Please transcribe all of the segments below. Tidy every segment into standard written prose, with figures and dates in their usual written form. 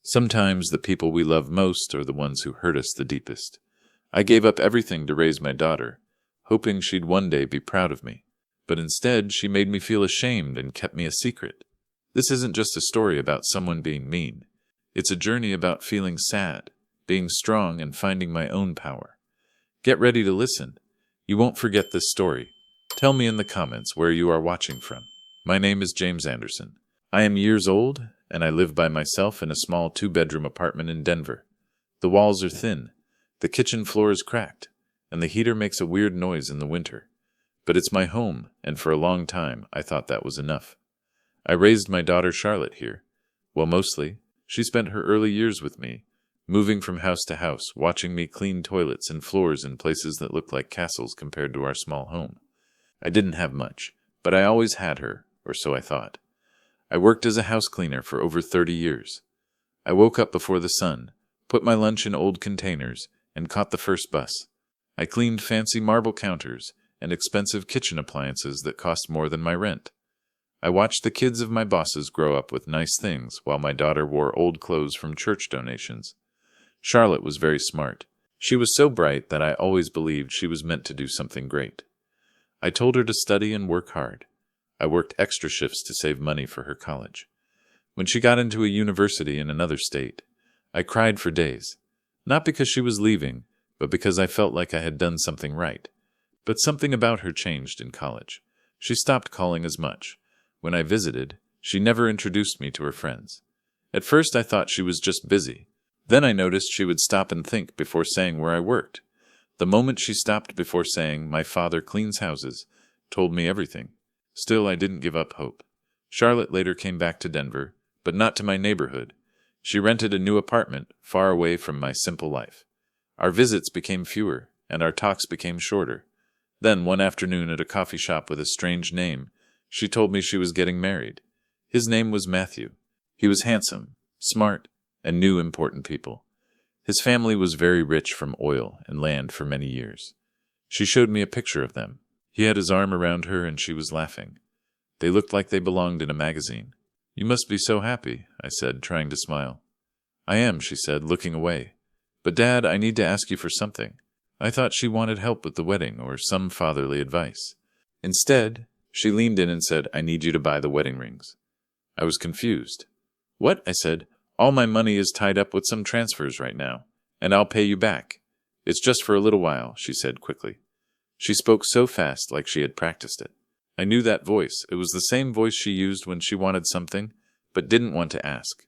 Sometimes the people we love most are the ones who hurt us the deepest. I gave up everything to raise my daughter, hoping she'd one day be proud of me. But instead, she made me feel ashamed and kept me a secret. This isn't just a story about someone being mean. It's a journey about feeling sad, being strong, and finding my own power. Get ready to listen. You won't forget this story. Tell me in the comments where you are watching from. My name is James Anderson. I am years old, and I live by myself in a small 2-bedroom apartment in Denver. The walls are thin, the kitchen floor is cracked, and the heater makes a weird noise in the winter. But it's my home, and for a long time I thought that was enough. I raised my daughter Charlotte here. Well, mostly, she spent her early years with me, moving from house to house, watching me clean toilets and floors in places that looked like castles compared to our small home. I didn't have much, but I always had her, or so I thought. I worked as a house cleaner for over 30 years. I woke up before the sun, put my lunch in old containers, and caught the first bus. I cleaned fancy marble counters and expensive kitchen appliances that cost more than my rent. I watched the kids of my bosses grow up with nice things while my daughter wore old clothes from church donations. Charlotte was very smart. She was so bright that I always believed she was meant to do something great. I told her to study and work hard. I worked extra shifts to save money for her college. When she got into a university in another state, I cried for days. Not because she was leaving, but because I felt like I had done something right. But something about her changed in college. She stopped calling as much. When I visited, she never introduced me to her friends. At first I thought she was just busy. Then I noticed she would stop and think before saying where I worked. The moment she stopped before saying, "My father cleans houses," told me everything. Still, I didn't give up hope. Charlotte later came back to Denver, but not to my neighborhood. She rented a new apartment, far away from my simple life. Our visits became fewer, and our talks became shorter. Then, one afternoon at a coffee shop with a strange name, she told me she was getting married. His name was Matthew. He was handsome, smart, and knew important people. His family was very rich from oil and land for many years. She showed me a picture of them. He had his arm around her and she was laughing. They looked like they belonged in a magazine. "You must be so happy," I said, trying to smile. "I am," she said, looking away. "But Dad, I need to ask you for something." I thought she wanted help with the wedding or some fatherly advice. Instead, she leaned in and said, "I need you to buy the wedding rings." I was confused. "What?" I said. "All my money is tied up with some transfers right now, and I'll pay you back." "It's just for a little while," she said quickly. She spoke so fast, like she had practiced it. I knew that voice. It was the same voice she used when she wanted something, but didn't want to ask.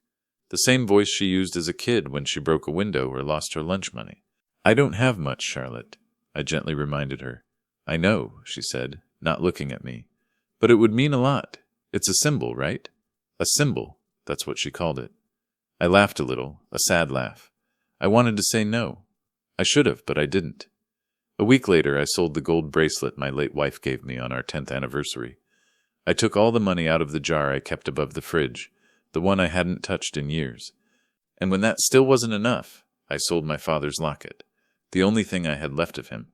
The same voice she used as a kid when she broke a window or lost her lunch money. "I don't have much, Charlotte," I gently reminded her. "I know," she said, not looking at me. "But it would mean a lot. It's a symbol, right?" A symbol, that's what she called it. I laughed a little, a sad laugh. I wanted to say no. I should have, but I didn't. A week later, I sold the gold bracelet my late wife gave me on our 10th anniversary. I took all the money out of the jar I kept above the fridge, the one I hadn't touched in years. And when that still wasn't enough, I sold my father's locket, the only thing I had left of him.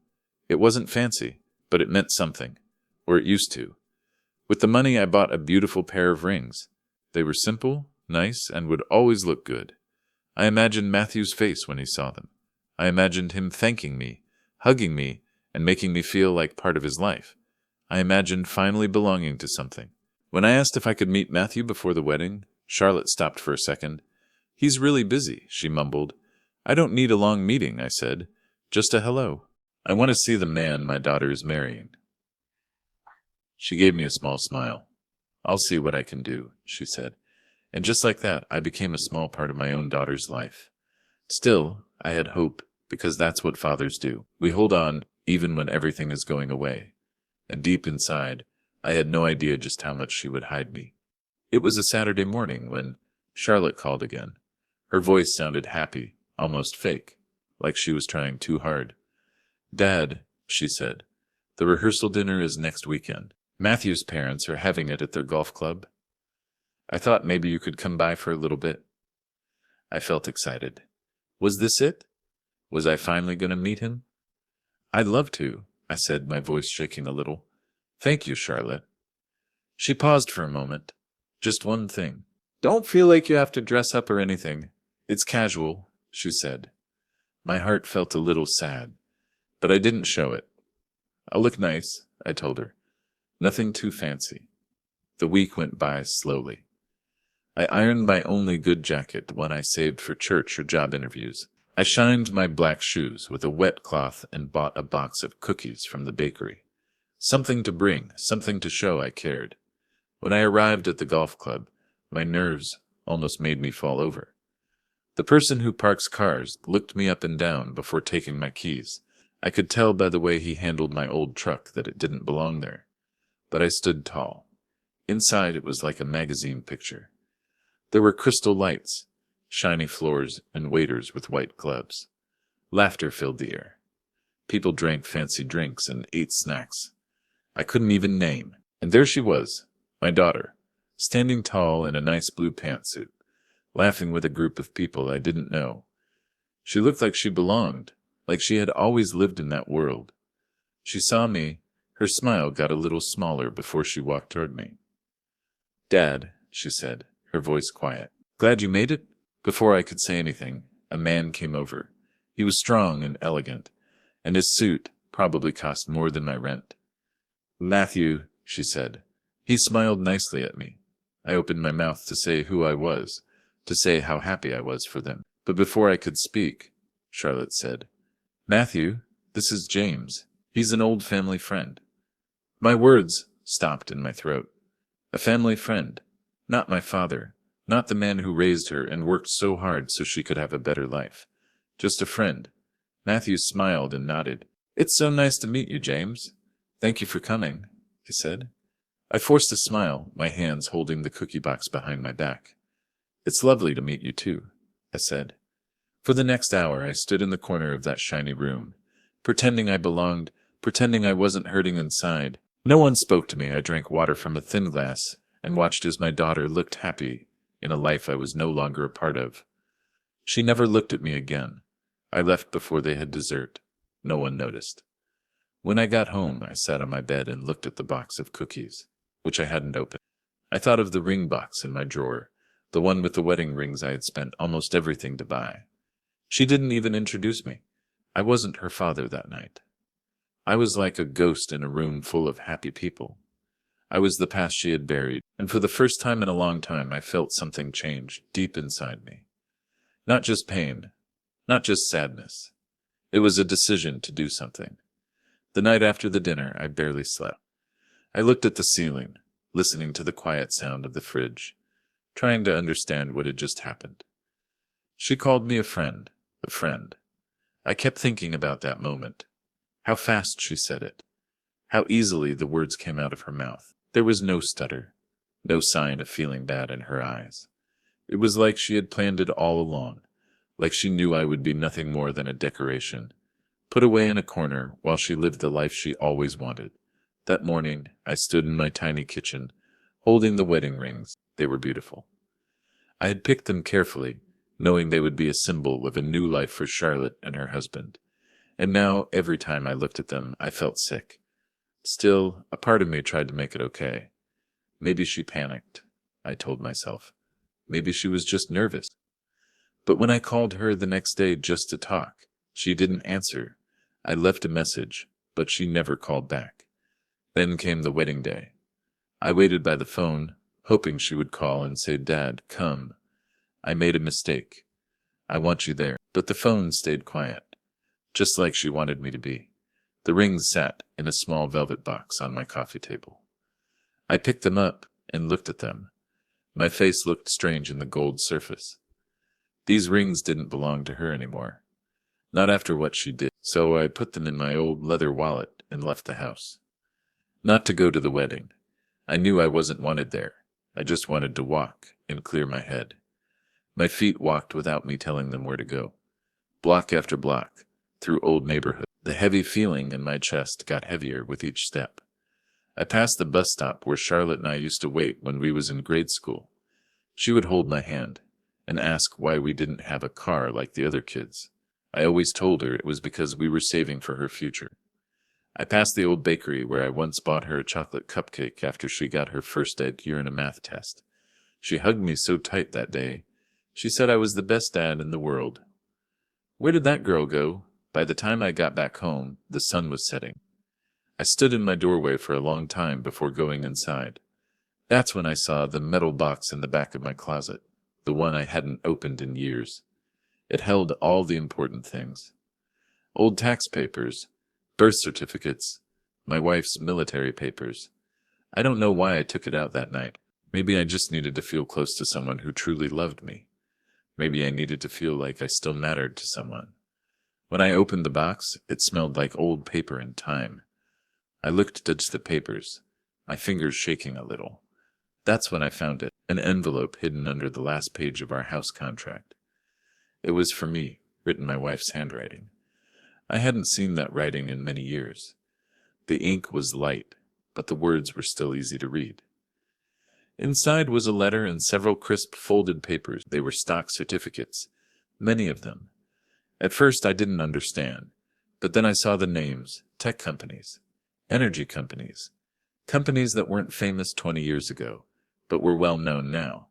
It wasn't fancy, but it meant something, or it used to. With the money, I bought a beautiful pair of rings. They were simple, nice, and would always look good. I imagined Matthew's face when he saw them. I imagined him thanking me, hugging me, and making me feel like part of his life. I imagined finally belonging to something. When I asked if I could meet Matthew before the wedding, Charlotte stopped for a second. "He's really busy," she mumbled. "I don't need a long meeting," I said. "Just a hello. I want to see the man my daughter is marrying." She gave me a small smile. "I'll see what I can do," she said. And just like that, I became a small part of my own daughter's life. Still, I had hope, because that's what fathers do. We hold on even when everything is going away. And deep inside, I had no idea just how much she would hide me. It was a Saturday morning when Charlotte called again. Her voice sounded happy, almost fake, like she was trying too hard. "Dad," she said, "the rehearsal dinner is next weekend. Matthew's parents are having it at their golf club. I thought maybe you could come by for a little bit." I felt excited. Was this it? Was I finally going to meet him? "I'd love to," I said, my voice shaking a little. "Thank you, Charlotte." She paused for a moment. "Just one thing. Don't feel like you have to dress up or anything. It's casual, she said. My heart felt a little sad, but I didn't show it. I'll look nice, I told her. Nothing too fancy. The week went by slowly. I ironed my only good jacket, the one I saved for church or job interviews. I shined my black shoes with a wet cloth and bought a box of cookies from the bakery. Something to bring, something to show I cared. When I arrived at the golf club, my nerves almost made me fall over. The person who parks cars looked me up and down before taking my keys. I could tell by the way he handled my old truck that it didn't belong there. But I stood tall. Inside it was like a magazine picture. There were crystal lights, shiny floors, and waiters with white gloves. Laughter filled the air. People drank fancy drinks and ate snacks I couldn't even name. And there she was, my daughter, standing tall in a nice blue pantsuit, laughing with a group of people I didn't know. She looked like she belonged, like she had always lived in that world. She saw me. Her smile got a little smaller before she walked toward me. "Dad," she said, her voice quiet. "Glad you made it?" Before I could say anything, a man came over. He was strong and elegant, and his suit probably cost more than my rent. "Matthew," she said. He smiled nicely at me. I opened my mouth to say who I was, to say how happy I was for them. But before I could speak, Charlotte said, "Matthew, this is James. He's an old family friend." My words stopped in my throat. A family friend. Not my father. Not the man who raised her and worked so hard so she could have a better life. Just a friend. Matthew smiled and nodded. "It's so nice to meet you, James. Thank you for coming," he said. I forced a smile, my hands holding the cookie box behind my back. "It's lovely to meet you too," I said. For the next hour I stood in the corner of that shiny room, pretending I belonged, pretending I wasn't hurting inside. No one spoke to me. I drank water from a thin glass and watched as my daughter looked happy in a life I was no longer a part of. She never looked at me again. I left before they had dessert. No one noticed. When I got home, I sat on my bed and looked at the box of cookies, which I hadn't opened. I thought of the ring box in my drawer, the one with the wedding rings I had spent almost everything to buy. She didn't even introduce me. I wasn't her father that night. I was like a ghost in a room full of happy people. I was the past she had buried, and for the first time in a long time I felt something change deep inside me. Not just pain, not just sadness. It was a decision to do something. The night after the dinner, I barely slept. I looked at the ceiling, listening to the quiet sound of the fridge, trying to understand what had just happened. She called me a friend, a friend. I kept thinking about that moment. How fast she said it. How easily the words came out of her mouth. There was no stutter, no sign of feeling bad in her eyes. It was like she had planned it all along, like she knew I would be nothing more than a decoration, put away in a corner while she lived the life she always wanted. That morning, I stood in my tiny kitchen, holding the wedding rings. They were beautiful. I had picked them carefully, knowing they would be a symbol of a new life for Charlotte and her husband. And now, every time I looked at them, I felt sick. Still, a part of me tried to make it okay. Maybe she panicked, I told myself. Maybe she was just nervous. But when I called her the next day just to talk, she didn't answer. I left a message, but she never called back. Then came the wedding day. I waited by the phone, hoping she would call and say, "Dad, come. I made a mistake. I want you there." But the phone stayed quiet, just like she wanted me to be. The rings sat in a small velvet box on my coffee table. I picked them up and looked at them. My face looked strange in the gold surface. These rings didn't belong to her anymore. Not after what she did. So I put them in my old leather wallet and left the house. Not to go to the wedding. I knew I wasn't wanted there. I just wanted to walk and clear my head. My feet walked without me telling them where to go. Block after block, through old neighborhoods. The heavy feeling in my chest got heavier with each step. I passed the bus stop where Charlotte and I used to wait when we was in grade school. She would hold my hand and ask why we didn't have a car like the other kids. I always told her it was because we were saving for her future. I passed the old bakery where I once bought her a chocolate cupcake after she got her first A in a math test. She hugged me so tight that day. She said I was the best dad in the world. Where did that girl go? By the time I got back home, the sun was setting. I stood in my doorway for a long time before going inside. That's when I saw the metal box in the back of my closet, the one I hadn't opened in years. It held all the important things. Old tax papers, birth certificates, my wife's military papers. I don't know why I took it out that night. Maybe I just needed to feel close to someone who truly loved me. Maybe I needed to feel like I still mattered to someone. When I opened the box, it smelled like old paper and time. I looked at the papers, my fingers shaking a little. That's when I found it, an envelope hidden under the last page of our house contract. It was for me, written in my wife's handwriting. I hadn't seen that writing in many years. The ink was light, but the words were still easy to read. Inside was a letter and several crisp folded papers. They were stock certificates, many of them. At first I didn't understand, but then I saw the names, tech companies, energy companies, companies that weren't famous 20 years ago, but were well known now.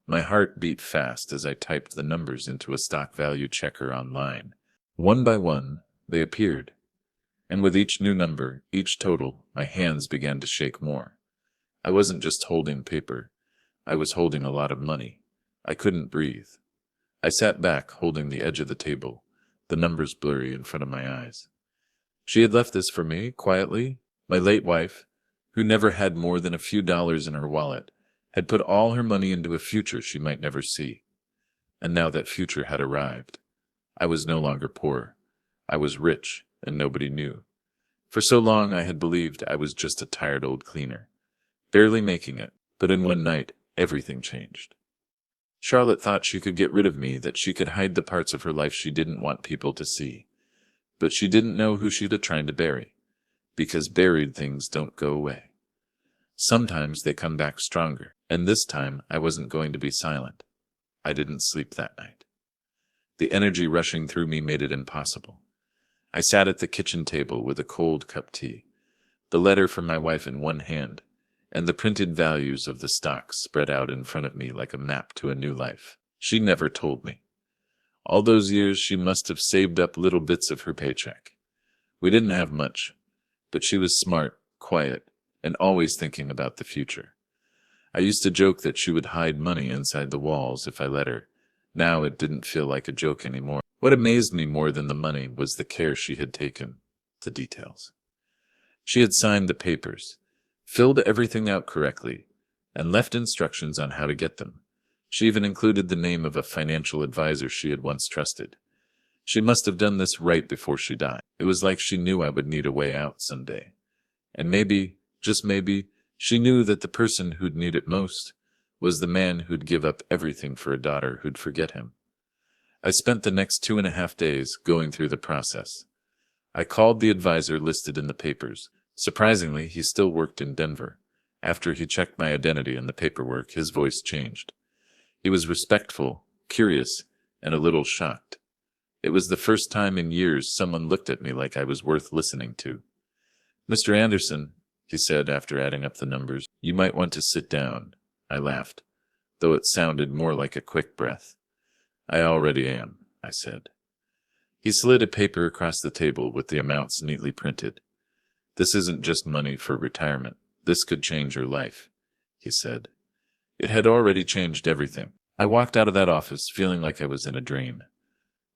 My heart beat fast as I typed the numbers into a stock value checker online. One by one, they appeared. And with each new number, each total, my hands began to shake more. I wasn't just holding paper. I was holding a lot of money. I couldn't breathe. I sat back, holding the edge of the table, the numbers blurry in front of my eyes. She had left this for me, quietly. My late wife, who never had more than a few dollars in her wallet, had put all her money into a future she might never see. And now that future had arrived. I was no longer poor. I was rich, and nobody knew. For so long I had believed I was just a tired old cleaner, barely making it, but in one night, everything changed. Charlotte thought she could get rid of me, that she could hide the parts of her life she didn't want people to see. But she didn't know who she'd trying to bury, because buried things don't go away. Sometimes they come back stronger, and this time I wasn't going to be silent. I didn't sleep that night. The energy rushing through me made it impossible. I sat at the kitchen table with a cold cup of tea, the letter from my wife in one hand, and the printed values of the stocks spread out in front of me like a map to a new life. She never told me. All those years she must have saved up little bits of her paycheck. We didn't have much, but she was smart, quiet, and always thinking about the future. I used to joke that she would hide money inside the walls if I let her. Now it didn't feel like a joke anymore. What amazed me more than the money was the care she had taken, the details. She had signed the papers, filled everything out correctly, and left instructions on how to get them. She even included the name of a financial advisor she had once trusted. She must have done this right before she died. It was like she knew I would need a way out someday. And maybe, just maybe, she knew that the person who'd need it most was the man who'd give up everything for a daughter who'd forget him. I spent the next 2.5 days going through the process. I called the advisor listed in the papers. Surprisingly, he still worked in Denver. After he checked my identity and the paperwork, his voice changed. He was respectful, curious, and a little shocked. It was the first time in years someone looked at me like I was worth listening to. "Mr. Anderson," he said after adding up the numbers, "you might want to sit down." I laughed, though it sounded more like a quick breath. "I already am," I said. He slid a paper across the table with the amounts neatly printed. "This isn't just money for retirement. This could change your life," he said. It had already changed everything. I walked out of that office feeling like I was in a dream.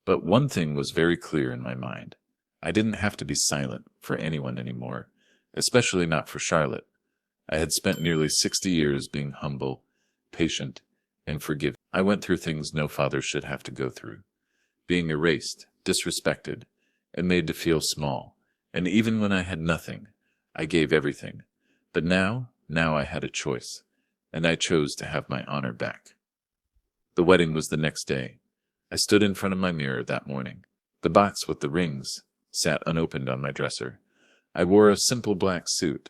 But one thing was very clear in my mind. I didn't have to be silent for anyone anymore, especially not for Charlotte. I had spent nearly 60 years being humble, patient, and forgiving. I went through things no father should have to go through, being erased, disrespected, and made to feel small. And even when I had nothing, I gave everything. But now I had a choice, and I chose to have my honor back. The wedding was the next day. I stood in front of my mirror that morning. The box with the rings sat unopened on my dresser. I wore a simple black suit,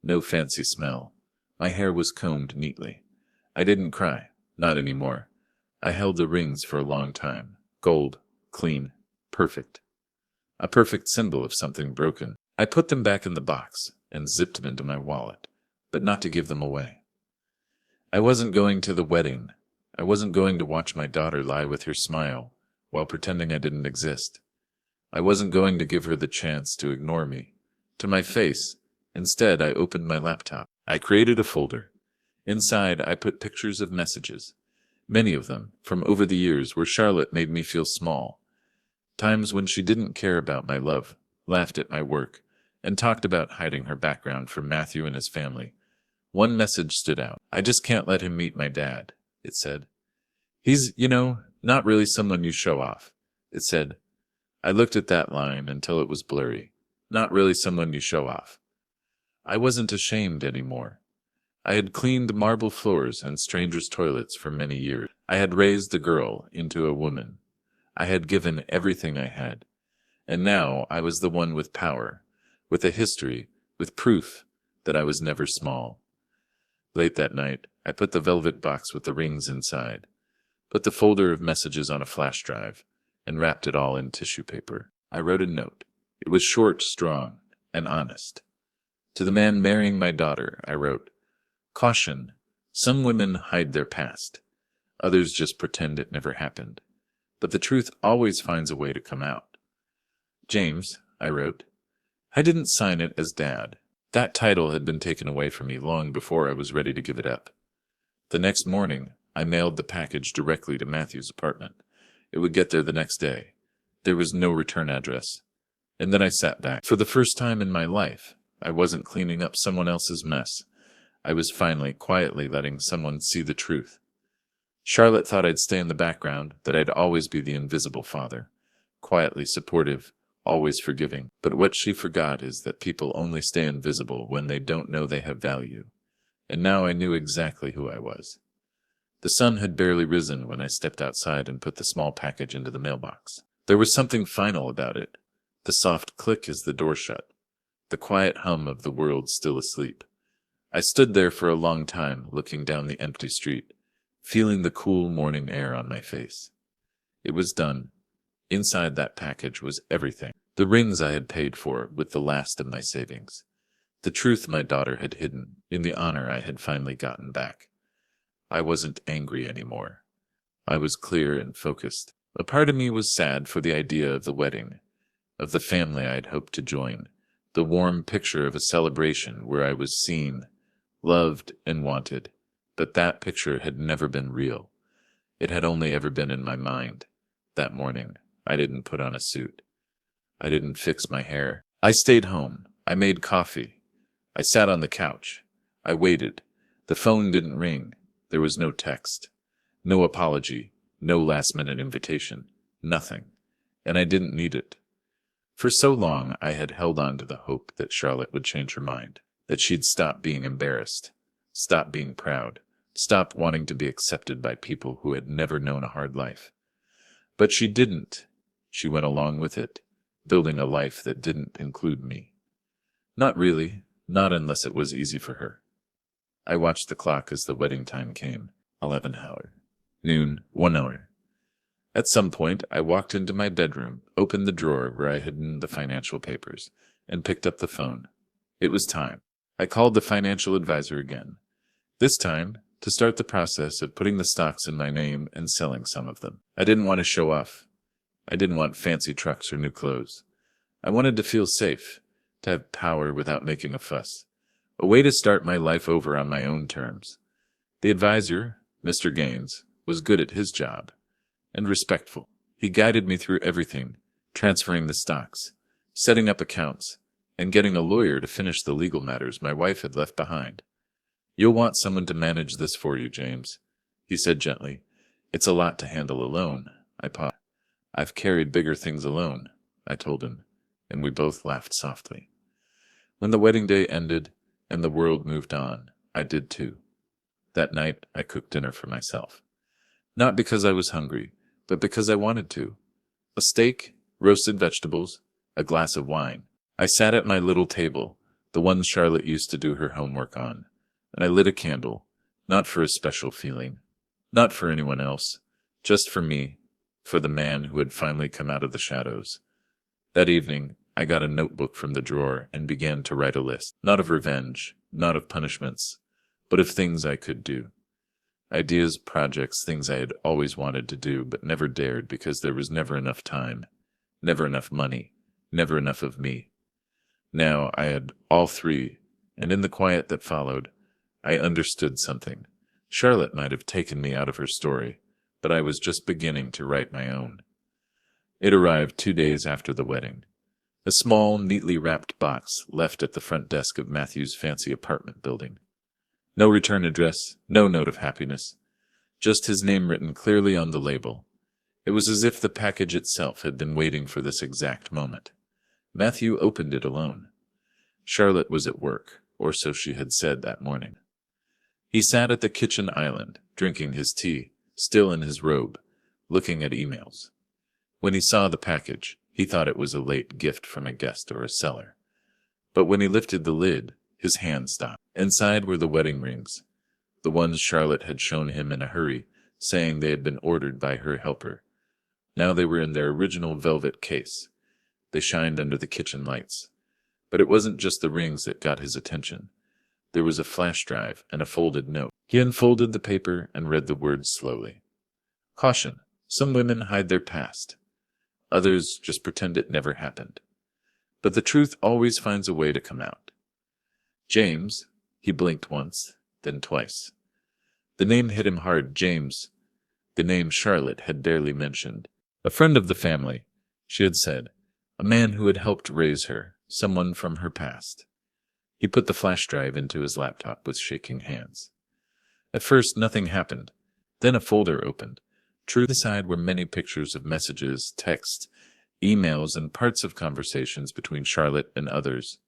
no fancy smell. My hair was combed neatly. I didn't cry, not anymore. I held the rings for a long time. Gold, clean, perfect. A perfect symbol of something broken. I put them back in the box and zipped them into my wallet, but not to give them away. I wasn't going to the wedding. I wasn't going to watch my daughter lie with her smile while pretending I didn't exist. I wasn't going to give her the chance to ignore me, to my face. Instead, I opened my laptop. I created a folder. Inside, I put pictures of messages, many of them from over the years where Charlotte made me feel small. Times when she didn't care about my love, laughed at my work, and talked about hiding her background from Matthew and his family. One message stood out. "I just can't let him meet my dad," it said. "He's, not really someone you show off," it said. I looked at that line until it was blurry. Not really someone you show off. I wasn't ashamed anymore. I had cleaned marble floors and strangers' toilets for many years. I had raised a girl into a woman. I had given everything I had. And now I was the one with power, with a history, with proof that I was never small. Late that night, I put the velvet box with the rings inside, put the folder of messages on a flash drive, and wrapped it all in tissue paper. I wrote a note. It was short, strong, and honest. To the man marrying my daughter, I wrote, "Caution, some women hide their past. Others just pretend it never happened. But the truth always finds a way to come out." "James," I wrote. I didn't sign it as Dad. That title had been taken away from me long before I was ready to give it up. The next morning, I mailed the package directly to Matthew's apartment. It would get there the next day. There was no return address. And then I sat back. For the first time in my life, I wasn't cleaning up someone else's mess. I was finally, quietly letting someone see the truth. Charlotte thought I'd stay in the background, that I'd always be the invisible father, quietly supportive, always forgiving. But what she forgot is that people only stay invisible when they don't know they have value. And now I knew exactly who I was. The sun had barely risen when I stepped outside and put the small package into the mailbox. There was something final about it. The soft click as the door shut. The quiet hum of the world still asleep. I stood there for a long time, looking down the empty street, feeling the cool morning air on my face. It was done. Inside that package was everything. The rings I had paid for with the last of my savings. The truth my daughter had hidden in the honor I had finally gotten back. I wasn't angry anymore. I was clear and focused. A part of me was sad for the idea of the wedding, of the family I had hoped to join, the warm picture of a celebration where I was seen, loved, and wanted. But that picture had never been real. It had only ever been in my mind. That morning, I didn't put on a suit. I didn't fix my hair. I stayed home. I made coffee. I sat on the couch. I waited. The phone didn't ring. There was no text. No apology. No last-minute invitation. Nothing. And I didn't need it. For so long, I had held on to the hope that Charlotte would change her mind, that she'd stop being embarrassed, stop being proud, stop wanting to be accepted by people who had never known a hard life. But she didn't. She went along with it, building a life that didn't include me. Not really, not unless it was easy for her. I watched the clock as the wedding time came. 11 hours. Noon, 1 hour. At some point, I walked into my bedroom, opened the drawer where I had hidden the financial papers, and picked up the phone. It was time. I called the financial advisor again. This time, to start the process of putting the stocks in my name and selling some of them. I didn't want to show off. I didn't want fancy trucks or new clothes. I wanted to feel safe, to have power without making a fuss. A way to start my life over on my own terms. The advisor, Mr. Gaines, was good at his job, and respectful. He guided me through everything, transferring the stocks, setting up accounts, and getting a lawyer to finish the legal matters my wife had left behind. "You'll want someone to manage this for you, James," he said gently. "It's a lot to handle alone." I paused. "I've carried bigger things alone," I told him, and we both laughed softly. When the wedding day ended and the world moved on, I did too. That night, I cooked dinner for myself. Not because I was hungry, but because I wanted to. A steak, roasted vegetables, a glass of wine. I sat at my little table, the one Charlotte used to do her homework on, and I lit a candle, not for a special feeling, not for anyone else, just for me, for the man who had finally come out of the shadows. That evening, I got a notebook from the drawer and began to write a list, not of revenge, not of punishments, but of things I could do. Ideas, projects, things I had always wanted to do but never dared because there was never enough time, never enough money, never enough of me. Now I had all three, and in the quiet that followed, I understood something. Charlotte might have taken me out of her story, but I was just beginning to write my own. It arrived 2 days after the wedding. A small, neatly wrapped box left at the front desk of Matthew's fancy apartment building. No return address, no note of happiness, just his name written clearly on the label. It was as if the package itself had been waiting for this exact moment. Matthew opened it alone. Charlotte was at work, or so she had said that morning. He sat at the kitchen island, drinking his tea, still in his robe, looking at emails. When he saw the package, he thought it was a late gift from a guest or a seller. But when he lifted the lid, his hand stopped. Inside were the wedding rings, the ones Charlotte had shown him in a hurry, saying they had been ordered by her helper. Now they were in their original velvet case. They shined under the kitchen lights. But it wasn't just the rings that got his attention. There was a flash drive and a folded note. He unfolded the paper and read the words slowly. Caution. Some women hide their past. Others just pretend it never happened. But the truth always finds a way to come out. James, he blinked once, then twice. The name hit him hard. James, the name Charlotte had barely mentioned. A friend of the family, she had said. A man who had helped raise her, someone from her past. He put the flash drive into his laptop with shaking hands. At first, nothing happened. Then a folder opened. True, inside were many pictures of messages, texts, emails, and parts of conversations between Charlotte and others.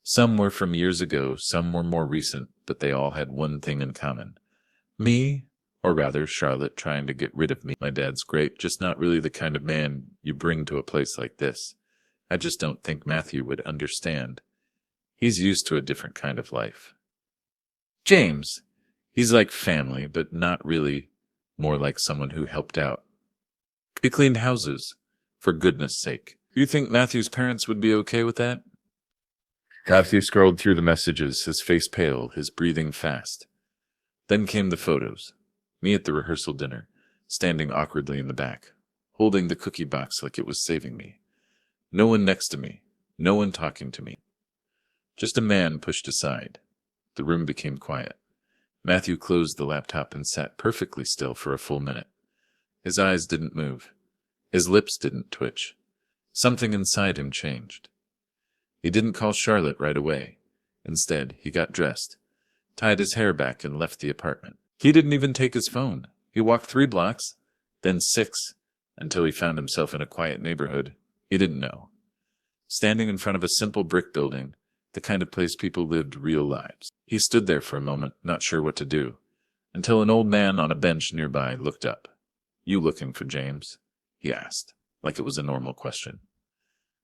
Some were from years ago, some were more recent, but they all had one thing in common. Me, or rather Charlotte, trying to get rid of me. My dad's great, just not really the kind of man you bring to a place like this. I just don't think Matthew would understand. He's used to a different kind of life. James, he's like family, but not really. More like someone who helped out. He cleaned houses, for goodness sake. Do you think Matthew's parents would be okay with that? Matthew scrolled through the messages, his face pale, his breathing fast. Then came the photos. Me at the rehearsal dinner, standing awkwardly in the back, holding the cookie box like it was saving me. No one next to me, no one talking to me. Just a man pushed aside. The room became quiet. Matthew closed the laptop and sat perfectly still for a full minute. His eyes didn't move. His lips didn't twitch. Something inside him changed. He didn't call Charlotte right away. Instead, he got dressed, tied his hair back, and left the apartment. He didn't even take his phone. He walked 3 blocks, then 6, until he found himself in a quiet neighborhood he didn't know. Standing in front of a simple brick building, the kind of place people lived real lives. He stood there for a moment, not sure what to do, until an old man on a bench nearby looked up. You looking for James? He asked, like it was a normal question.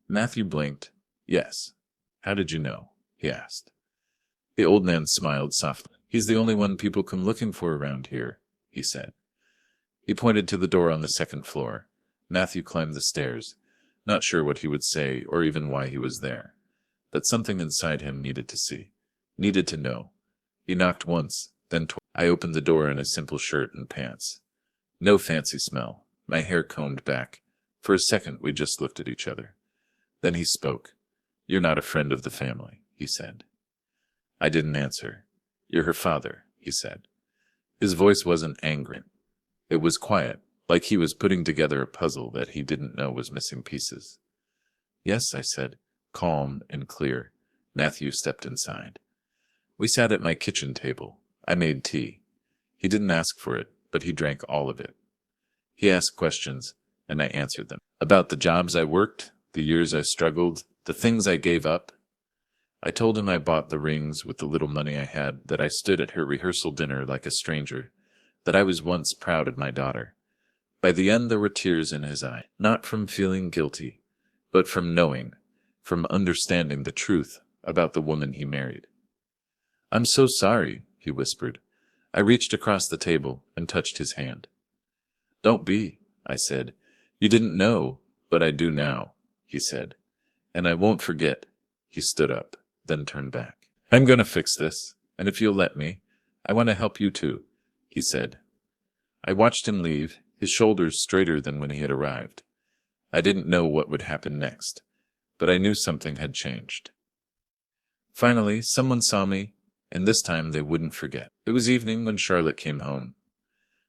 Matthew blinked. Yes. How did you know? He asked. The old man smiled softly. He's the only one people come looking for around here, he said. He pointed to the door on the 2nd floor. Matthew climbed the stairs, not sure what he would say or even why he was there. But something inside him needed to see, needed to know. He knocked once, then twice. I opened the door in a simple shirt and pants. No fancy smell, my hair combed back. For a second we just looked at each other. Then he spoke. You're not a friend of the family, he said. I didn't answer. You're her father, he said. His voice wasn't angry. It was quiet, like he was putting together a puzzle that he didn't know was missing pieces. Yes, I said, calm and clear. Matthew stepped inside. We sat at my kitchen table. I made tea. He didn't ask for it, but he drank all of it. He asked questions, and I answered them. About the jobs I worked, the years I struggled, the things I gave up. I told him I bought the rings with the little money I had, that I stood at her rehearsal dinner like a stranger, that I was once proud of my daughter. By the end there were tears in his eyes, not from feeling guilty, but from knowing, from understanding the truth about the woman he married. I'm so sorry, he whispered. I reached across the table and touched his hand. Don't be, I said. You didn't know, but I do now, he said. And I won't forget. He stood up, then turned back. I'm going to fix this, and if you'll let me, I want to help you too. he said. I watched him leave, his shoulders straighter than when he had arrived. I didn't know what would happen next, but I knew something had changed. Finally, someone saw me, and this time they wouldn't forget. It was evening when Charlotte came home.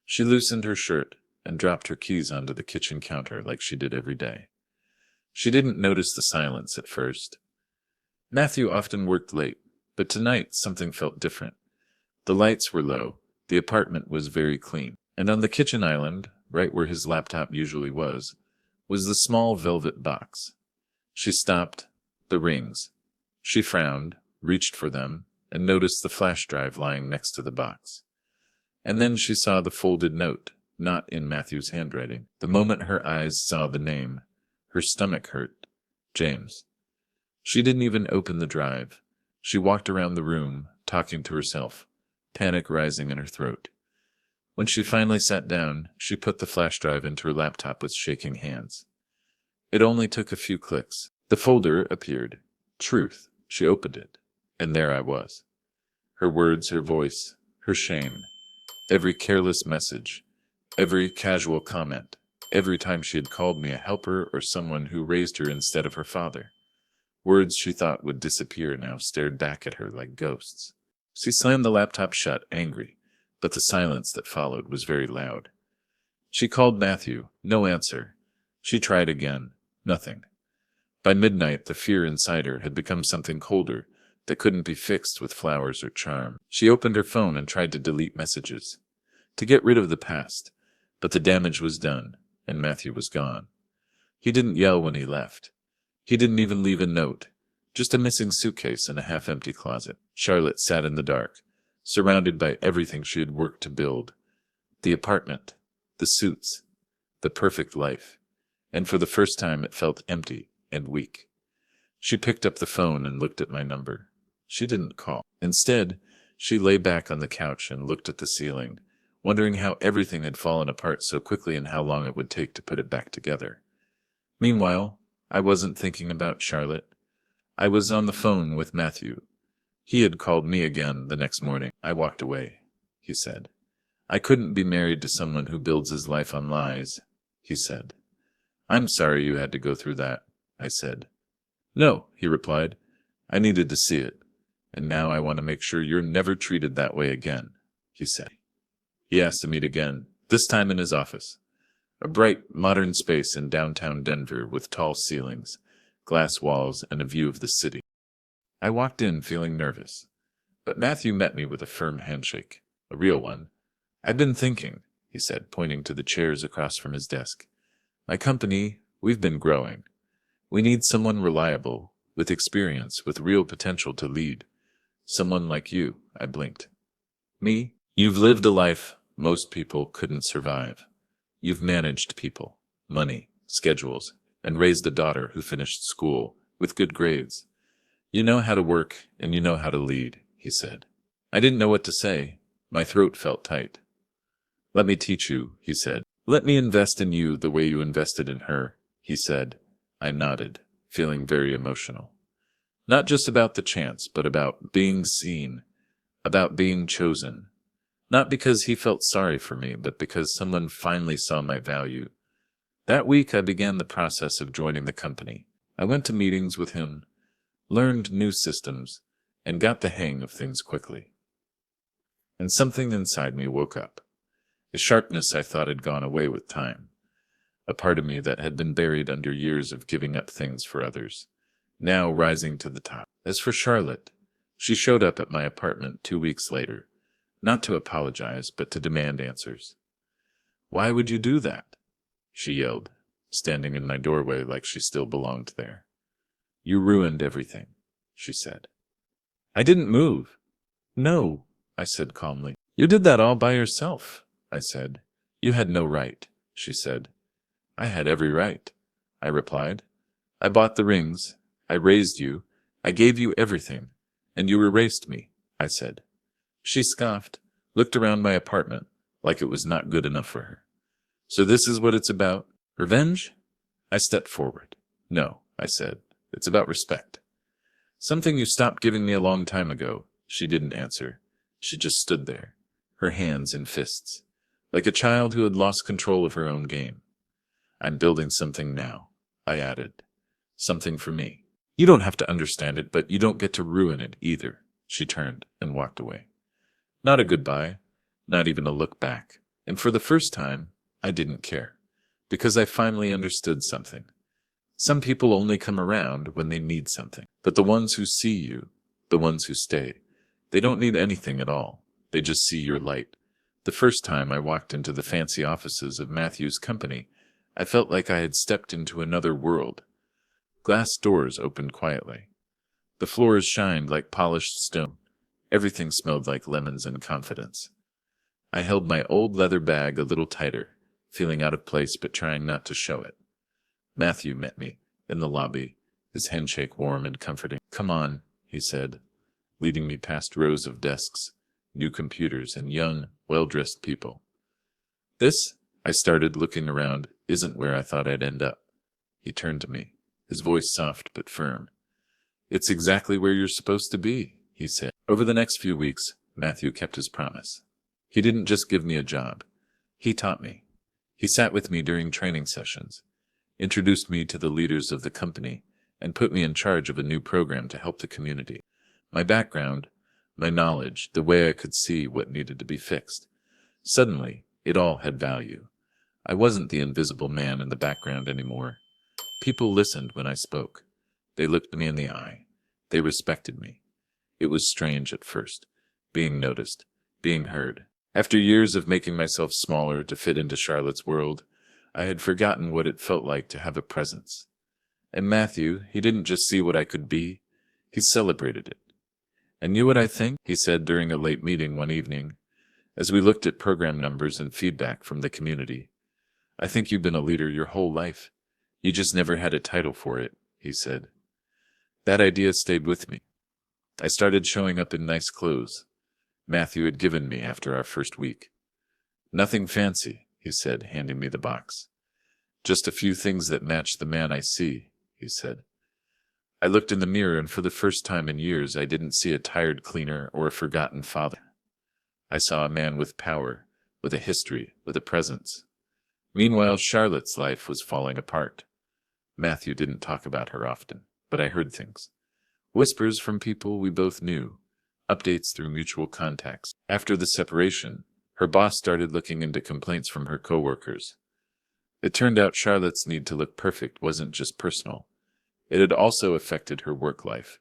She loosened her shirt and dropped her keys onto the kitchen counter like she did every day. She didn't notice the silence at first. Matthew often worked late, but tonight something felt different. The lights were low, the apartment was very clean, and on the kitchen island, right where his laptop usually was the small velvet box. She stopped. The rings. She frowned, reached for them, and noticed the flash drive lying next to the box. And then she saw the folded note, not in Matthew's handwriting. The moment her eyes saw the name, her stomach hurt. James. She didn't even open the drive. She walked around the room, talking to herself, panic rising in her throat. When she finally sat down, she put the flash drive into her laptop with shaking hands. It only took a few clicks. The folder appeared. Truth. She opened it, and there I was. Her words, her voice, her shame. Every careless message, every casual comment, every time she had called me a helper or someone who raised her instead of her father. Words she thought would disappear now stared back at her like ghosts. She slammed the laptop shut, angry, but the silence that followed was very loud. She called Matthew. No answer. She tried again. Nothing. By midnight, the fear inside her had become something colder that couldn't be fixed with flowers or charm. She opened her phone and tried to delete messages, to get rid of the past, but the damage was done, and Matthew was gone. He didn't yell when he left. He didn't even leave a note, just a missing suitcase and a half-empty closet. Charlotte sat in the dark, surrounded by everything she had worked to build. The apartment, the suits, the perfect life. And for the first time it felt empty and weak. She picked up the phone and looked at my number. She didn't call. Instead, she lay back on the couch and looked at the ceiling, wondering how everything had fallen apart so quickly and how long it would take to put it back together. Meanwhile, I wasn't thinking about Charlotte. I was on the phone with Matthew. He had called me again the next morning. I walked away, he said. I couldn't be married to someone who builds his life on lies, he said. I'm sorry you had to go through that, I said. No, he replied. I needed to see it, and now I want to make sure you're never treated that way again, he said. He asked to meet again, this time in his office. A bright, modern space in downtown Denver with tall ceilings, glass walls, and a view of the city. I walked in feeling nervous, but Matthew met me with a firm handshake, a real one. I've been thinking, he said, pointing to the chairs across from his desk. My company, we've been growing. We need someone reliable, with experience, with real potential to lead. Someone like you, I blinked. Me? You've lived a life most people couldn't survive. You've managed people, money, schedules, and raised a daughter who finished school with good grades. You know how to work and you know how to lead, he said. I didn't know what to say. My throat felt tight. Let me teach you, he said. Let me invest in you the way you invested in her, he said. I nodded, feeling very emotional. Not just about the chance, but about being seen, about being chosen. Not because he felt sorry for me, but because someone finally saw my value. That week I began the process of joining the company. I went to meetings with him, learned new systems, and got the hang of things quickly. And something inside me woke up. A sharpness I thought had gone away with time. A part of me that had been buried under years of giving up things for others, now rising to the top. As for Charlotte, she showed up at my apartment 2 weeks later, not to apologize, but to demand answers. Why would you do that? She yelled, standing in my doorway like she still belonged there. You ruined everything, she said. I didn't move. No, I said calmly. You did that all by yourself, I said. You had no right, she said. I had every right, I replied. I bought the rings. I raised you. I gave you everything. And you erased me, I said. She scoffed, looked around my apartment like it was not good enough for her. So this is what it's about? Revenge? I stepped forward. No, I said. It's about respect. Something you stopped giving me a long time ago. She didn't answer. She just stood there, her hands in fists, like a child who had lost control of her own game. "I'm building something now," I added. "Something for me. You don't have to understand it, but you don't get to ruin it either." She turned and walked away. Not a goodbye, not even a look back. And for the first time, I didn't care, because I finally understood something. Some people only come around when they need something. But the ones who see you, the ones who stay, they don't need anything at all. They just see your light. The first time I walked into the fancy offices of Matthew's company, I felt like I had stepped into another world. Glass doors opened quietly. The floors shined like polished stone. Everything smelled like lemons and confidence. I held my old leather bag a little tighter, feeling out of place but trying not to show it. Matthew met me in the lobby, his handshake warm and comforting. "Come on," he said, leading me past rows of desks, new computers, and young, well-dressed people. "This," I started, looking around, "isn't where I thought I'd end up." He turned to me, his voice soft but firm. "It's exactly where you're supposed to be," he said. Over the next few weeks, Matthew kept his promise. He didn't just give me a job. He taught me. He sat with me during training sessions, introduced me to the leaders of the company, and put me in charge of a new program to help the community. My background, my knowledge, the way I could see what needed to be fixed. Suddenly, it all had value. I wasn't the invisible man in the background anymore. People listened when I spoke. They looked me in the eye. They respected me. It was strange at first, being noticed, being heard. After years of making myself smaller to fit into Charlotte's world, I had forgotten what it felt like to have a presence. And Matthew, he didn't just see what I could be, he celebrated it. "And you know what I think?" he said during a late meeting one evening, as we looked at program numbers and feedback from the community. "I think you've been a leader your whole life. You just never had a title for it," he said. That idea stayed with me. I started showing up in nice clothes Matthew had given me after our first week. "Nothing fancy," he said, handing me the box. "Just a few things that match the man I see," he said. I looked in the mirror, and for the first time in years I didn't see a tired cleaner or a forgotten father. I saw a man with power, with a history, with a presence. Meanwhile, Charlotte's life was falling apart. Matthew didn't talk about her often, but I heard things. Whispers from people we both knew, updates through mutual contacts. After the separation, her boss started looking into complaints from her coworkers. It turned out Charlotte's need to look perfect wasn't just personal. It had also affected her work life.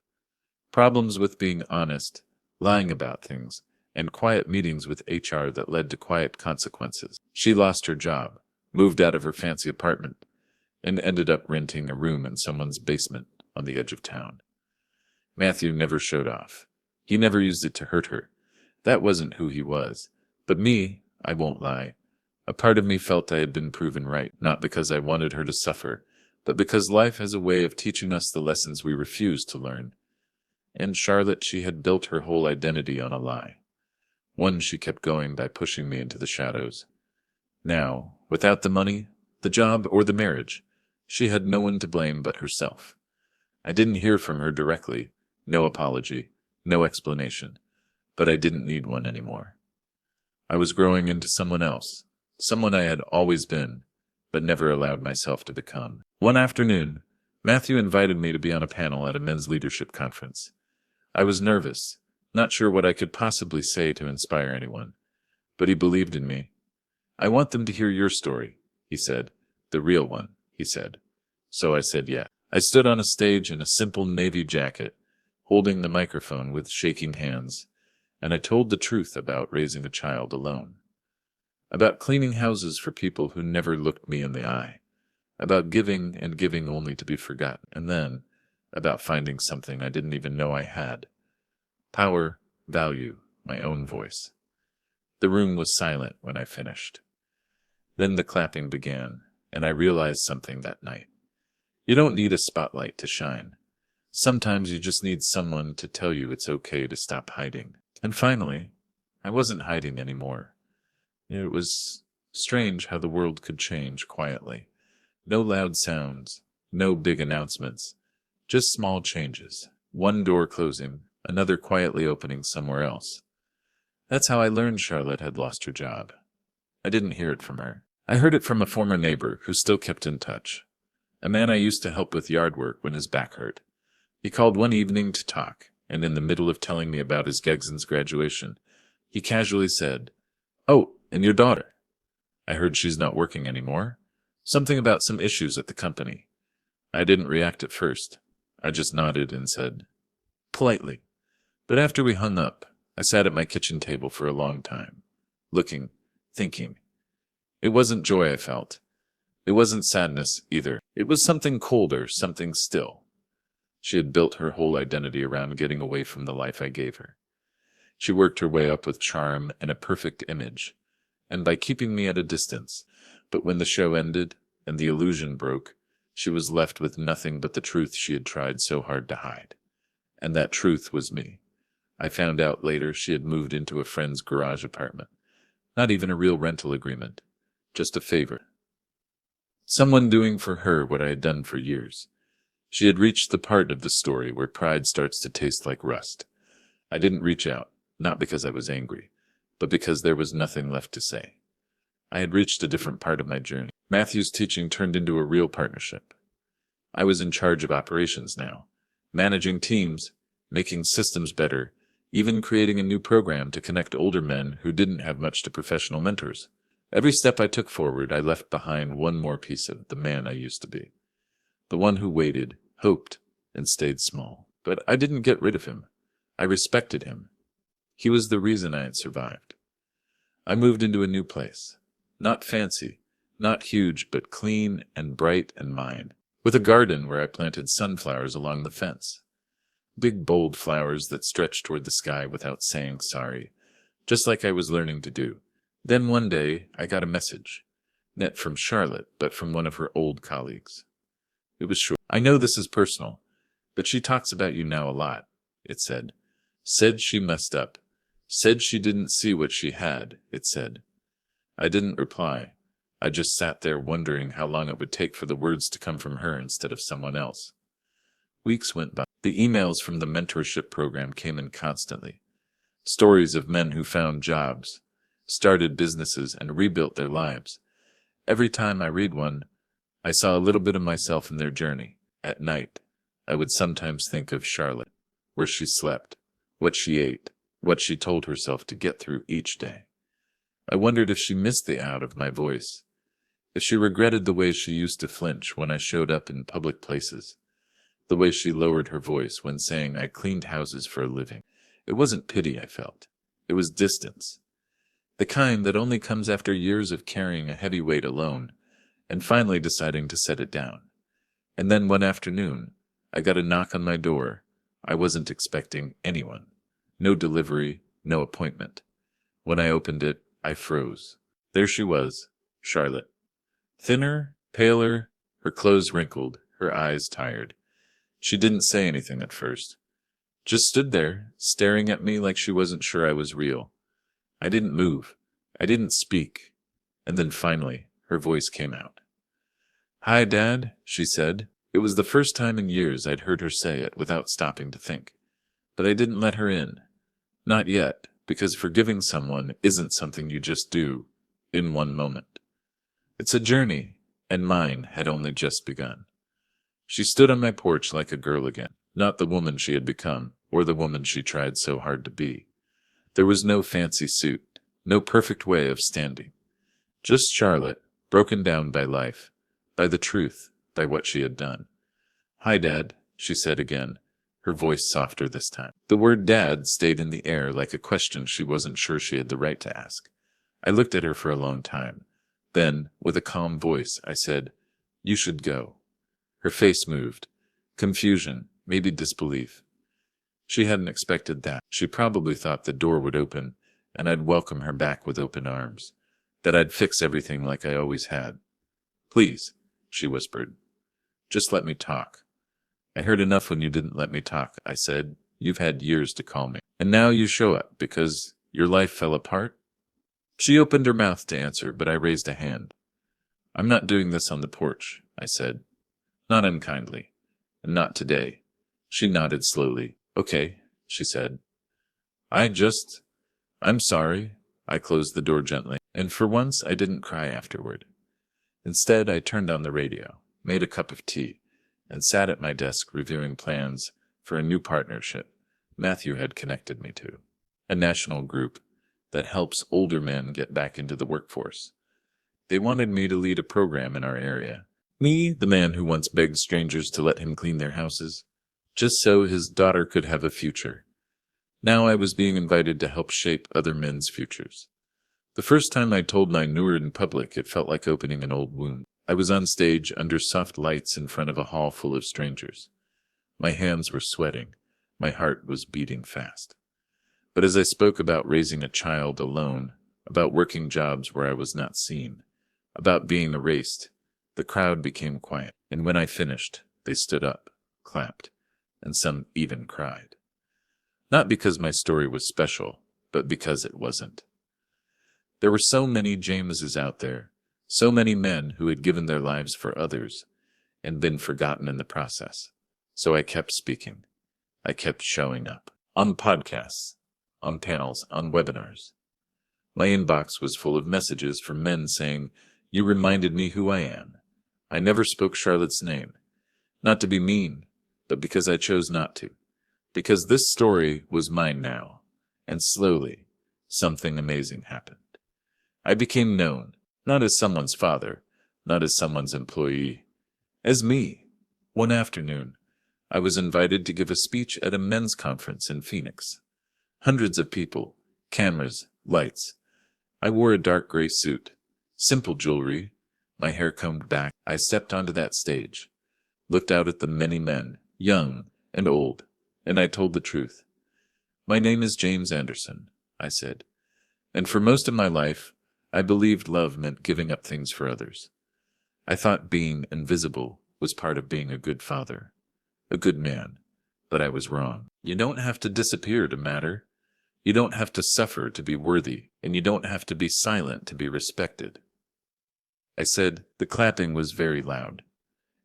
Problems with being honest, lying about things, and quiet meetings with HR that led to quiet consequences. She lost her job, moved out of her fancy apartment, and ended up renting a room in someone's basement on the edge of town. Matthew never showed off. He never used it to hurt her. That wasn't who he was. But me, I won't lie. A part of me felt I had been proven right, not because I wanted her to suffer, but because life has a way of teaching us the lessons we refuse to learn. And Charlotte, she had built her whole identity on a lie. One she kept going by pushing me into the shadows. Now, without the money, the job, or the marriage, she had no one to blame but herself. I didn't hear from her directly, no apology, no explanation, but I didn't need one anymore. I was growing into someone else, someone I had always been, but never allowed myself to become. One afternoon, Matthew invited me to be on a panel at a men's leadership conference. I was nervous, not sure what I could possibly say to inspire anyone, but he believed in me. "I want them to hear your story," he said. "The real one," he said. So I said yeah. I stood on a stage in a simple navy jacket, holding the microphone with shaking hands, and I told the truth about raising a child alone. About cleaning houses for people who never looked me in the eye. About giving and giving only to be forgotten. And then, about finding something I didn't even know I had. Power, value, my own voice. The room was silent when I finished. Then the clapping began, and I realized something that night. You don't need a spotlight to shine. Sometimes you just need someone to tell you it's okay to stop hiding. And finally, I wasn't hiding anymore. It was strange how the world could change quietly. No loud sounds, no big announcements, just small changes. One door closing, another quietly opening somewhere else. That's how I learned Charlotte had lost her job. I didn't hear it from her. I heard it from a former neighbor who still kept in touch. A man I used to help with yard work when his back hurt. He called one evening to talk, and in the middle of telling me about his Gegson's graduation, he casually said, "Oh, and your daughter? I heard she's not working anymore. Something about some issues at the company." I didn't react at first. I just nodded and said, politely. But after we hung up, I sat at my kitchen table for a long time, looking, thinking. It wasn't joy I felt. It wasn't sadness either. It was something colder, something still. She had built her whole identity around getting away from the life I gave her. She worked her way up with charm and a perfect image, and by keeping me at a distance. But when the show ended and the illusion broke, she was left with nothing but the truth she had tried so hard to hide. And that truth was me. I found out later she had moved into a friend's garage apartment. Not even a real rental agreement, just a favor. Someone doing for her what I had done for years. She had reached the part of the story where pride starts to taste like rust. I didn't reach out, not because I was angry, but because there was nothing left to say. I had reached a different part of my journey. Matthew's teaching turned into a real partnership. I was in charge of operations now, managing teams, making systems better, even creating a new program to connect older men who didn't have much to professional mentors. Every step I took forward, I left behind one more piece of the man I used to be. The one who waited, hoped, and stayed small. But I didn't get rid of him. I respected him. He was the reason I had survived. I moved into a new place. Not fancy, not huge, but clean and bright and mine, with a garden where I planted sunflowers along the fence. Big, bold flowers that stretched toward the sky without saying sorry, just like I was learning to do. Then one day, I got a message. Not from Charlotte, but from one of her old colleagues. It was short. "I know this is personal, but she talks about you now a lot," it said. "Said she messed up. Said she didn't see what she had," it said. I didn't reply. I just sat there wondering how long it would take for the words to come from her instead of someone else. Weeks went by. The emails from the mentorship program came in constantly. Stories of men who found jobs, started businesses, and rebuilt their lives. Every time I read one, I saw a little bit of myself in their journey. At night, I would sometimes think of Charlotte, where she slept, what she ate, what she told herself to get through each day. I wondered if she missed the out of my voice, if she regretted the way she used to flinch when I showed up in public places, the way she lowered her voice when saying I cleaned houses for a living. It wasn't pity I felt. It was distance. The kind that only comes after years of carrying a heavy weight alone, and finally deciding to set it down. And then one afternoon, I got a knock on my door. I wasn't expecting anyone. No delivery, no appointment. When I opened it, I froze. There she was, Charlotte. Thinner, paler, her clothes wrinkled, her eyes tired. She didn't say anything at first. Just stood there, staring at me like she wasn't sure I was real. I didn't move. I didn't speak. And then finally, her voice came out. "Hi, Dad," she said. It was the first time in years I'd heard her say it without stopping to think. But I didn't let her in. Not yet, because forgiving someone isn't something you just do in one moment. It's a journey, and mine had only just begun. She stood on my porch like a girl again, not the woman she had become, or the woman she tried so hard to be. There was no fancy suit, no perfect way of standing. Just Charlotte, broken down by life, by the truth, by what she had done. "Hi, Dad," she said again, her voice softer this time. The word Dad stayed in the air like a question she wasn't sure she had the right to ask. I looked at her for a long time. Then, with a calm voice, I said, "You should go." Her face moved. Confusion, maybe disbelief. She hadn't expected that. She probably thought the door would open, and I'd welcome her back with open arms. That I'd fix everything like I always had. "Please," she whispered. "Just let me talk." "I heard enough when you didn't let me talk," I said. "You've had years to call me. And now you show up because your life fell apart?" She opened her mouth to answer, but I raised a hand. "I'm not doing this on the porch," I said. Not unkindly. And not today. She nodded slowly. "Okay," she said. I I'm sorry. I closed the door gently, and for once I didn't cry afterward. Instead, I turned on the radio, made a cup of tea, and sat at my desk reviewing plans for a new partnership Matthew had connected me to, a national group that helps older men get back into the workforce. They wanted me to lead a program in our area. Me, the man who once begged strangers to let him clean their houses, just so his daughter could have a future. Now I was being invited to help shape other men's futures. The first time I told my newer in public, it felt like opening an old wound. I was on stage under soft lights in front of a hall full of strangers. My hands were sweating. My heart was beating fast. But as I spoke about raising a child alone, about working jobs where I was not seen, about being erased, the crowd became quiet. And when I finished, they stood up, clapped, and some even cried. Not because my story was special, but because it wasn't. There were so many Jameses out there, so many men who had given their lives for others and been forgotten in the process. So I kept speaking. I kept showing up. On podcasts, on panels, on webinars. My inbox was full of messages from men saying, "You reminded me who I am." I never spoke Charlotte's name. Not to be mean, but because I chose not to. Because this story was mine now. And slowly, something amazing happened. I became known, not as someone's father, not as someone's employee, as me. One afternoon, I was invited to give a speech at a men's conference in Phoenix. Hundreds of people, cameras, lights. I wore a dark gray suit, simple jewelry, my hair combed back. I stepped onto that stage, looked out at the many men, young and old, and I told the truth. "My name is James Anderson," I said, "and for most of my life, I believed love meant giving up things for others. I thought being invisible was part of being a good father, a good man, but I was wrong. You don't have to disappear to matter. You don't have to suffer to be worthy, and you don't have to be silent to be respected." I said. The clapping was very loud.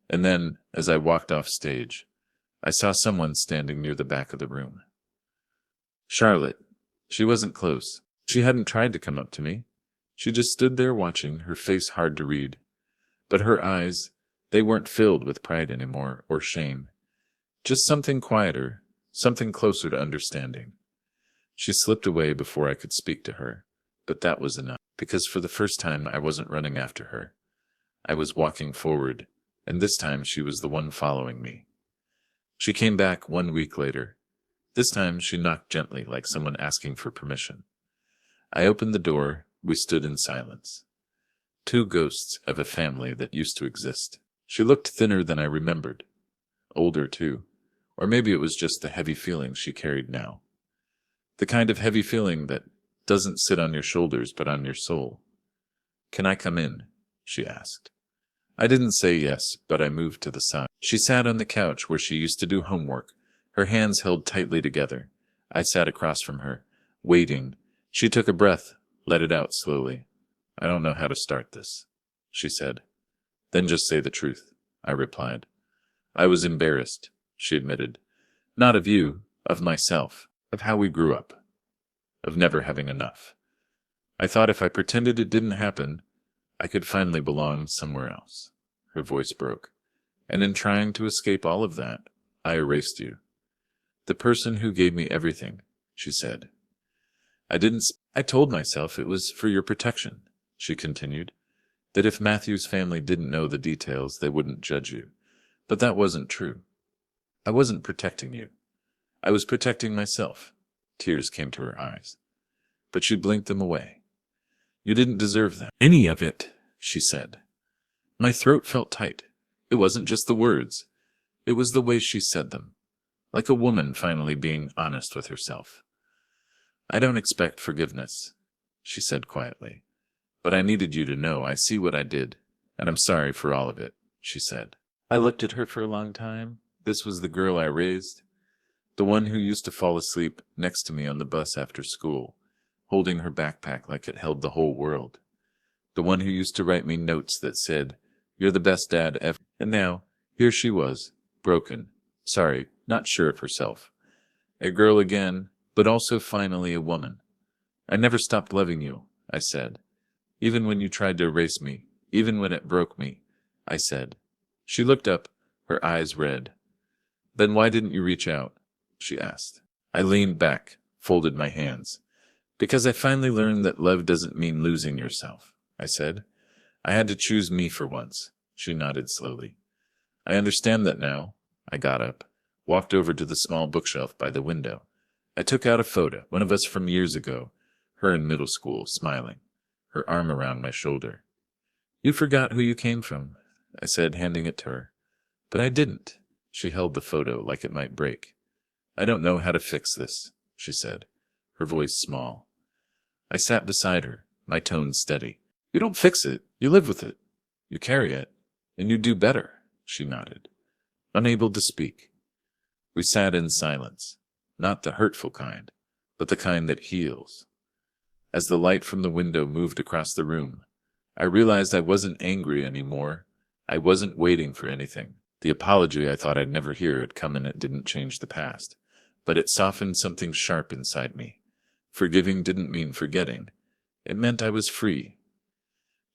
And then, as I walked off stage, I saw someone standing near the back of the room. Charlotte. She wasn't close. She hadn't tried to come up to me. She just stood there watching, her face hard to read. But her eyes, they weren't filled with pride anymore, or shame. Just something quieter, something closer to understanding. She slipped away before I could speak to her, but that was enough, because for the first time I wasn't running after her. I was walking forward, and this time she was the one following me. She came back 1 week later. This time she knocked gently, like someone asking for permission. I opened the door. We stood in silence. Two ghosts of a family that used to exist. She looked thinner than I remembered. Older, too. Or maybe it was just the heavy feeling she carried now. The kind of heavy feeling that doesn't sit on your shoulders but on your soul. "Can I come in?" she asked. I didn't say yes, but I moved to the side. She sat on the couch where she used to do homework, her hands held tightly together. I sat across from her, waiting. She took a breath, let it out slowly. "I don't know how to start this," she said. "Then just say the truth," I replied. "I was embarrassed," she admitted. "Not of you, of myself, of how we grew up, of never having enough. I thought if I pretended it didn't happen, I could finally belong somewhere else." Her voice broke. "And in trying to escape all of that, I erased you. The person who gave me everything," she said. I told myself it was for your protection," she continued, "that if Matthew's family didn't know the details, they wouldn't judge you. But that wasn't true. I wasn't protecting you. I was protecting myself." Tears came to her eyes, but she blinked them away. "You didn't deserve that. Any of it," she said. My throat felt tight. It wasn't just the words. It was the way she said them, like a woman finally being honest with herself. "I don't expect forgiveness," she said quietly. "But I needed you to know I see what I did, and I'm sorry for all of it," she said. I looked at her for a long time. This was the girl I raised, the one who used to fall asleep next to me on the bus after school, holding her backpack like it held the whole world. The one who used to write me notes that said, "You're the best dad ever." And now, here she was, broken, sorry, not sure of herself. A girl again, but also finally a woman. I never stopped loving you, I said. Even when you tried to erase me, even when it broke me, I said. She looked up, her eyes red. Then why didn't you reach out? She asked. I leaned back, folded my hands. Because I finally learned that love doesn't mean losing yourself, I said. I had to choose me for once. She nodded slowly. I understand that now. I got up, walked over to the small bookshelf by the window. I took out a photo, one of us from years ago, her in middle school, smiling, her arm around my shoulder. You forgot who you came from, I said, handing it to her. But I didn't. She held the photo like it might break. I don't know how to fix this, she said, her voice small. I sat beside her, my tone steady. You don't fix it, you live with it. You carry it, and you do better, she nodded, unable to speak. We sat in silence, not the hurtful kind, but the kind that heals. As the light from the window moved across the room, I realized I wasn't angry anymore. I wasn't waiting for anything. The apology I thought I'd never hear had come, and it didn't change the past, but it softened something sharp inside me. Forgiving didn't mean forgetting. It meant I was free.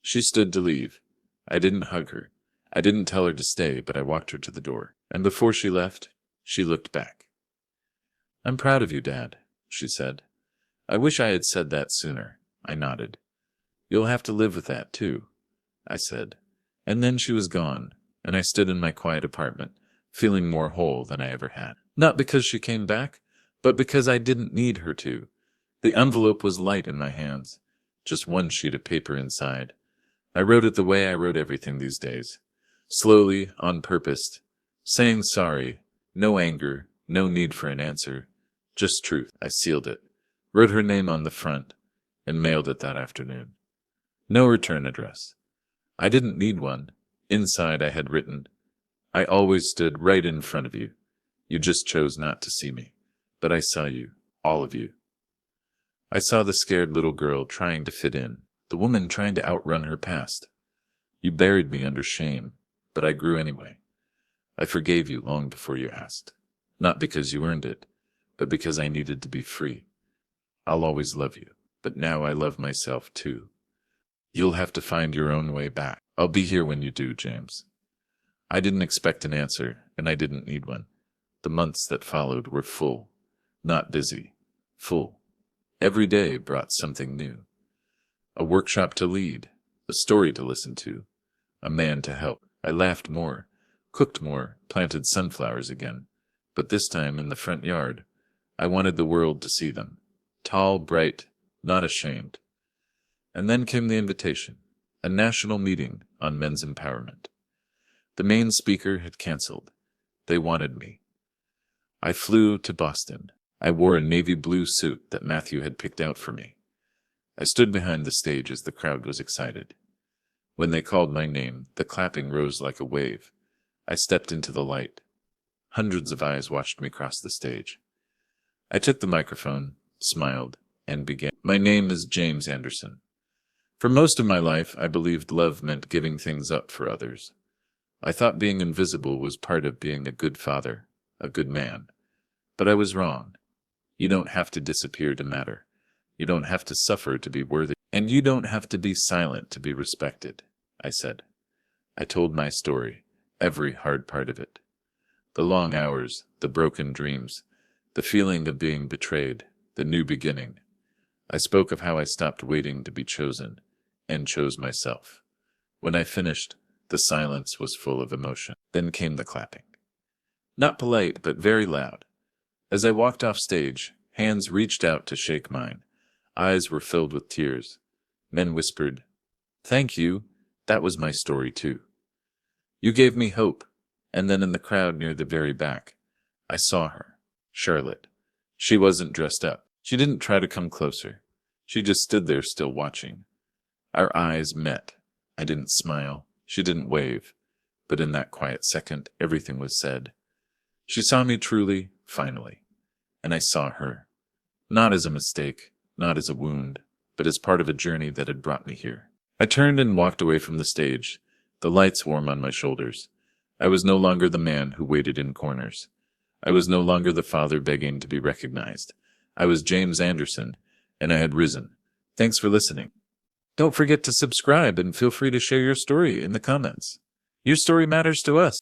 She stood to leave. I didn't hug her. I didn't tell her to stay, but I walked her to the door. And before she left, she looked back. I'm proud of you, Dad, she said. I wish I had said that sooner. I nodded. You'll have to live with that, too, I said. And then she was gone, and I stood in my quiet apartment, feeling more whole than I ever had. Not because she came back, but because I didn't need her to. The envelope was light in my hands, just one sheet of paper inside. I wrote it the way I wrote everything these days. Slowly, on purpose, saying sorry, no anger, no need for an answer, just truth. I sealed it, wrote her name on the front, and mailed it that afternoon. No return address. I didn't need one. Inside I had written, I always stood right in front of you. You just chose not to see me. But I saw you, all of you. I saw the scared little girl trying to fit in, the woman trying to outrun her past. You buried me under shame, but I grew anyway. I forgave you long before you asked. Not because you earned it, but because I needed to be free. I'll always love you, but now I love myself too. You'll have to find your own way back. I'll be here when you do, James. I didn't expect an answer, and I didn't need one. The months that followed were full, not busy, full. Every day brought something new. A workshop to lead, a story to listen to, a man to help. I laughed more, cooked more, planted sunflowers again, but this time in the front yard. I wanted the world to see them. Tall, bright, not ashamed. And then came the invitation, a national meeting on men's empowerment. The main speaker had canceled. They wanted me. I flew to Boston. I wore a navy blue suit that Matthew had picked out for me. I stood behind the stage as the crowd was excited. When they called my name, the clapping rose like a wave. I stepped into the light. Hundreds of eyes watched me cross the stage. I took the microphone, smiled, and began. My name is James Anderson. For most of my life, I believed love meant giving things up for others. I thought being invisible was part of being a good father, a good man. But I was wrong. You don't have to disappear to matter. You don't have to suffer to be worthy. And you don't have to be silent to be respected, I said. I told my story, every hard part of it. The long hours, the broken dreams, the feeling of being betrayed, the new beginning. I spoke of how I stopped waiting to be chosen, and chose myself. When I finished, the silence was full of emotion. Then came the clapping. Not polite, but very loud. As I walked off stage, hands reached out to shake mine. Eyes were filled with tears. Men whispered, "Thank you. That was my story too. You gave me hope." And then in the crowd near the very back, I saw her, Charlotte. She wasn't dressed up. She didn't try to come closer. She just stood there still watching. Our eyes met. I didn't smile. She didn't wave. But in that quiet second, everything was said. She saw me truly, finally. And I saw her. Not as a mistake, not as a wound, but as part of a journey that had brought me here. I turned and walked away from the stage, the lights warm on my shoulders. I was no longer the man who waited in corners. I was no longer the father begging to be recognized. I was James Anderson, and I had risen. Thanks for listening. Don't forget to subscribe and feel free to share your story in the comments. Your story matters to us.